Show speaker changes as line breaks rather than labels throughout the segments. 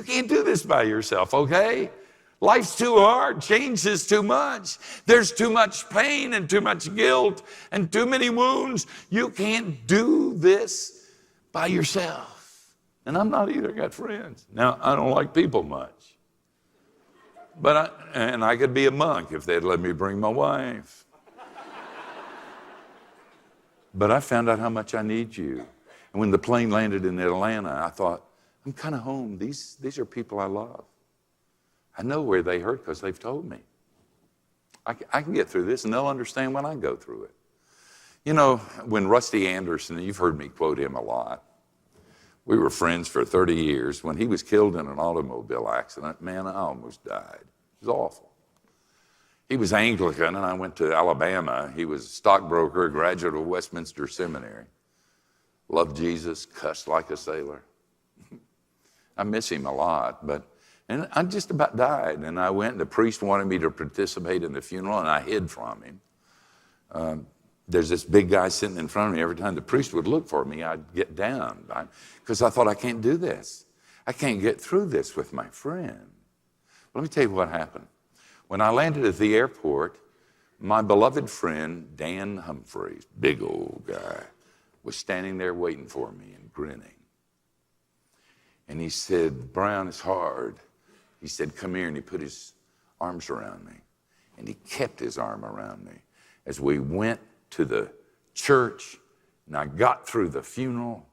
You can't do this by yourself, okay? Life's too hard. Change is too much. There's too much pain and too much guilt and too many wounds. You can't do this by yourself. And I'm not either. I got friends. Now, I don't like people much. But I could be a monk if they'd let me bring my wife. But I found out how much I need you. And when the plane landed in Atlanta, I thought, I'm kind of home. These are people I love. I know where they hurt because they've told me. I can get through this, and they'll understand when I go through it. You know, when Rusty Anderson, you've heard me quote him a lot. We were friends for 30 years. When he was killed in an automobile accident, man, I almost died. It was awful. He was Anglican, and I went to Alabama. He was a stockbroker, a graduate of Westminster Seminary. Loved Jesus, cussed like a sailor. I miss him a lot, and I just about died. And I went, and the priest wanted me to participate in the funeral, and I hid from him. There's this big guy sitting in front of me. Every time the priest would look for me, I'd get down because I thought, I can't do this. I can't get through this with my friend. Let me tell you what happened. When I landed at the airport, my beloved friend, Dan Humphreys, big old guy, was standing there waiting for me and grinning. And he said, Brown, it's hard. He said, come here, and he put his arms around me. And he kept his arm around me as we went to the church, and I got through the funeral,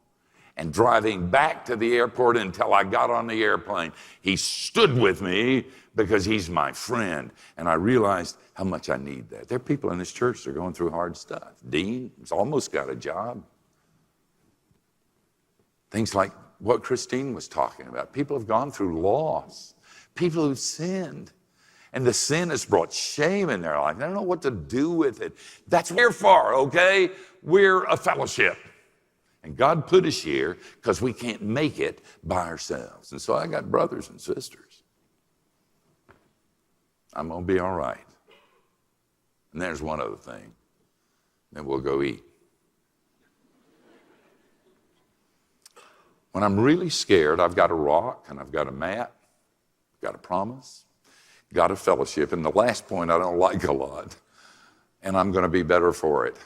and driving back to the airport until I got on the airplane, he stood with me because he's my friend. And I realized how much I need that. There are people in this church that are going through hard stuff. Dean has almost got a job. Things like what Christine was talking about. People have gone through loss. People who've sinned. And the sin has brought shame in their life. They don't know what to do with it. That's what we're for, okay? We're a fellowship. And God put us here because we can't make it by ourselves. And so I got brothers and sisters. I'm going to be all right. And there's one other thing. Then we'll go eat. When I'm really scared, I've got a rock and I've got a mat, got a promise, got a fellowship. And the last point I don't like a lot. And I'm going to be better for it.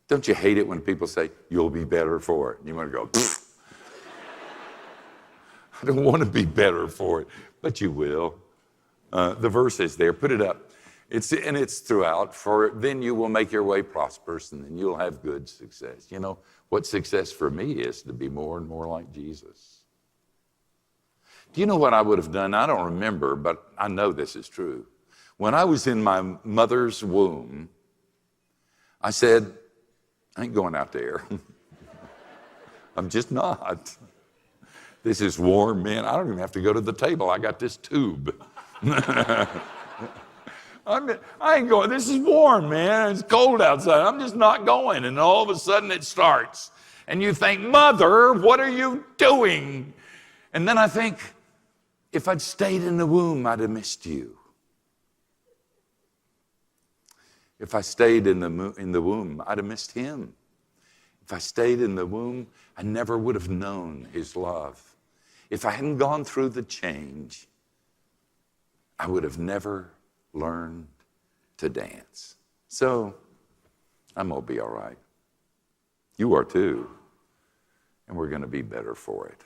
Don't you hate it when people say, you'll be better for it? And you want to go, pfft. I don't want to be better for it, but you will. The verse is there. Put it up. It's throughout. For then you will make your way prosperous, and then you'll have good success. You know, what success for me is to be more and more like Jesus. Do you know what I would have done? I don't remember, but I know this is true. When I was in my mother's womb, I said, I ain't going out there. I'm just not. This is warm, man. I don't even have to go to the table. I got this tube. I ain't going. This is warm, man. It's cold outside. I'm just not going. And all of a sudden it starts. And you think, Mother, what are you doing? And then I think, if I'd stayed in the womb, I'd have missed you. If I stayed in the womb, I'd have missed him. If I stayed in the womb, I never would have known his love. If I hadn't gone through the change, I would have never learned to dance. So I'm going to be all right. You are too. And we're going to be better for it.